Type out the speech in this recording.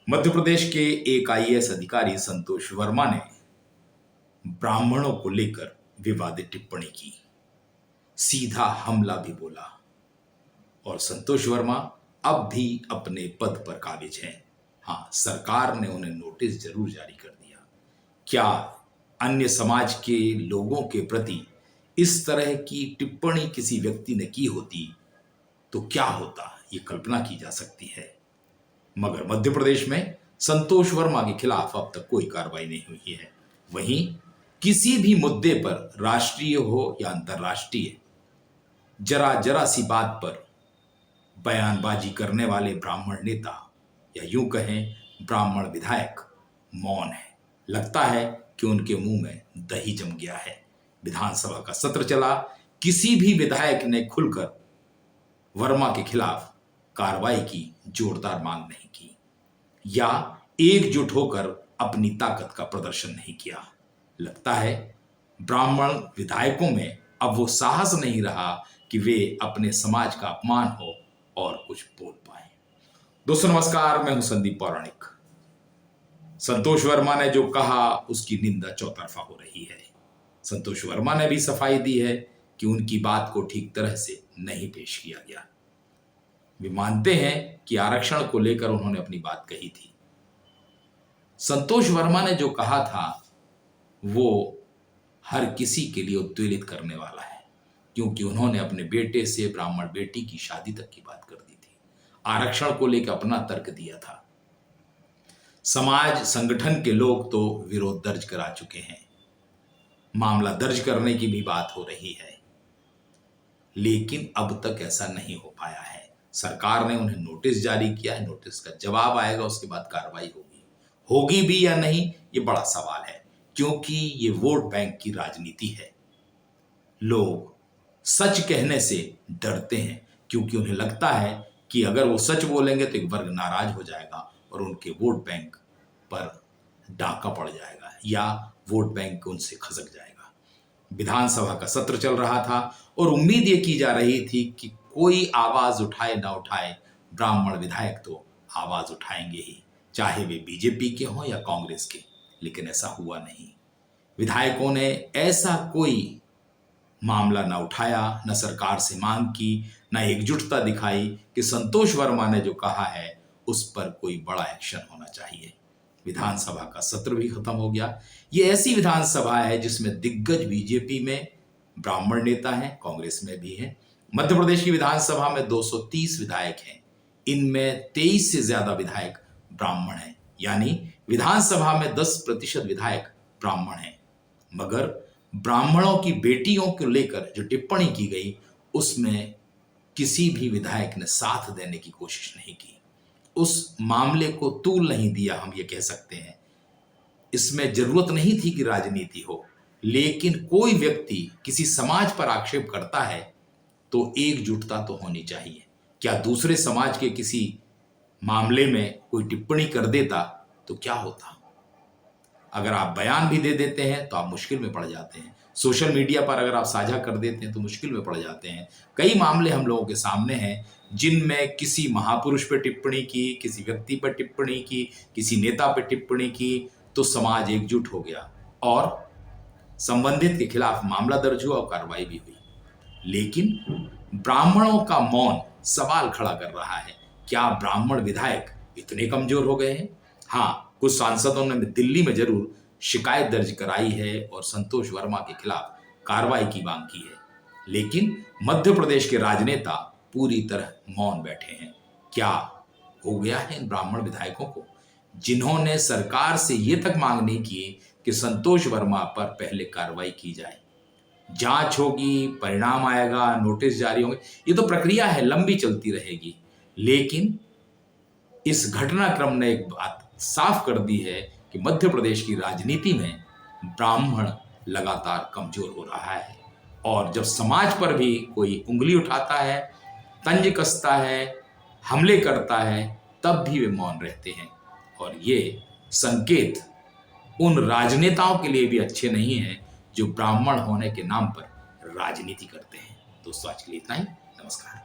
मध्य प्रदेश के एक आईएएस अधिकारी संतोष वर्मा ने ब्राह्मणों को लेकर विवादित टिप्पणी की, सीधा हमला भी बोला। और संतोष वर्मा अब भी अपने पद पर काबिज हैं। हाँ, सरकार ने उन्हें नोटिस जरूर जारी कर दिया। क्या अन्य समाज के लोगों के प्रति इस तरह की टिप्पणी किसी व्यक्ति ने की होती तो क्या होता, ये कल्पना की जा सकती है। मगर मध्य प्रदेश में संतोष वर्मा के खिलाफ अब तक कोई कार्रवाई नहीं हुई है। वहीं किसी भी मुद्दे पर, राष्ट्रीय हो या अंतर्राष्ट्रीय, जरा जरा सी बात पर बयानबाजी करने वाले ब्राह्मण नेता या यूं कहें ब्राह्मण विधायक मौन है। लगता है कि उनके मुंह में दही जम गया है। विधानसभा का सत्र चला, किसी भी विधायक ने खुलकर वर्मा के खिलाफ कार्रवाई की जोरदार मांग नहीं की या एकजुट होकर अपनी ताकत का प्रदर्शन नहीं किया। लगता है ब्राह्मण विधायकों में अब वो साहस नहीं रहा कि वे अपने समाज का अपमान हो और कुछ बोल पाए। दोस्तों नमस्कार, मैं हूं संदीप पौराणिक। संतोष वर्मा ने जो कहा उसकी निंदा चौतरफा हो रही है। संतोष वर्मा ने भी सफाई दी है कि उनकी बात को ठीक तरह से नहीं पेश किया गया। वे मानते हैं कि आरक्षण को लेकर उन्होंने अपनी बात कही थी। संतोष वर्मा ने जो कहा था वो हर किसी के लिए उद्वेलित करने वाला है, क्योंकि उन्होंने अपने बेटे से ब्राह्मण बेटी की शादी तक की बात कर दी थी। आरक्षण को लेकर अपना तर्क दिया था। समाज संगठन के लोग तो विरोध दर्ज करा चुके हैं, मामला दर्ज करने की भी बात हो रही है, लेकिन अब तक ऐसा नहीं हो पाया है। सरकार ने उन्हें नोटिस जारी किया है, नोटिस का जवाब आएगा, उसके बाद कार्रवाई होगी भी या नहीं, ये बड़ा सवाल है, क्योंकि ये वोट बैंक की राजनीति है। लोग सच कहने से डरते हैं, क्योंकि उन्हें लगता है कि अगर वो सच बोलेंगे तो एक वर्ग नाराज हो जाएगा और उनके वोट बैंक पर डाका पड़ जाएगा या वोट बैंक उनसे खसक जाएगा। विधानसभा का सत्र चल रहा था और उम्मीद ये की जा रही थी कि कोई आवाज उठाए ना उठाए, ब्राह्मण विधायक तो आवाज उठाएंगे ही, चाहे वे बीजेपी के हों या कांग्रेस के। लेकिन ऐसा हुआ नहीं। विधायकों ने ऐसा कोई मामला न उठाया, न सरकार से मांग की, न एकजुटता दिखाई कि संतोष वर्मा ने जो कहा है उस पर कोई बड़ा एक्शन होना चाहिए। विधानसभा का सत्र भी खत्म हो गया। ये ऐसी विधानसभा है जिसमें दिग्गज बीजेपी में ब्राह्मण नेता हैं, कांग्रेस में भी हैं। मध्य प्रदेश की विधानसभा में 230 विधायक हैं, इनमें 23 से ज्यादा विधायक ब्राह्मण हैं, यानी विधानसभा में 10% विधायक ब्राह्मण हैं। मगर ब्राह्मणों की बेटियों को लेकर जो टिप्पणी की गई उसमें किसी भी विधायक ने साथ देने की कोशिश नहीं की, उस मामले को तूल नहीं दिया, हम ये कह सकते हैं। इसमें जरूरत नहीं थी कि राजनीति हो, लेकिन कोई व्यक्ति किसी समाज पर आक्षेप करता है तो एकजुटता तो होनी चाहिए। क्या दूसरे समाज के किसी मामले में कोई टिप्पणी कर देता तो क्या होता? अगर आप बयान भी दे देते हैं तो आप मुश्किल में पड़ जाते हैं। सोशल मीडिया पर अगर आप साझा कर देते हैं तो मुश्किल में पड़ जाते हैं। कई मामले हम लोगों के सामने हैं जिनमें किसी महापुरुष पर टिप्पणी की, किसी व्यक्ति पर टिप्पणी की, किसी नेता पर टिप्पणी की, तो समाज एकजुट हो गया और संबंधित के खिलाफ मामला दर्ज हुआ और कार्रवाई भी हुई। लेकिन ब्राह्मणों का मौन सवाल खड़ा कर रहा है। क्या ब्राह्मण विधायक इतने कमजोर हो गए हैं? हाँ, कुछ सांसदों ने दिल्ली में जरूर शिकायत दर्ज कराई है और संतोष वर्मा के खिलाफ कार्रवाई की मांग की है, लेकिन मध्य प्रदेश के राजनेता पूरी तरह मौन बैठे हैं। क्या हो गया है इन ब्राह्मण विधायकों को, जिन्होंने सरकार से ये तक मांग नहीं की कि संतोष वर्मा पर पहले कार्रवाई की जाए? जांच होगी, परिणाम आएगा, नोटिस जारी होंगे, ये तो प्रक्रिया है, लंबी चलती रहेगी। लेकिन इस घटनाक्रम ने एक बात साफ कर दी है कि मध्य प्रदेश की राजनीति में ब्राह्मण लगातार कमजोर हो रहा है और जब समाज पर भी कोई उंगली उठाता है, तंज कसता है, हमले करता है, तब भी वे मौन रहते हैं। और ये संकेत उन राजनेताओं के लिए भी अच्छे नहीं हैं जो ब्राह्मण होने के नाम पर राजनीति करते हैं। दोस्तों आज के लिए इतना ही। नमस्कार।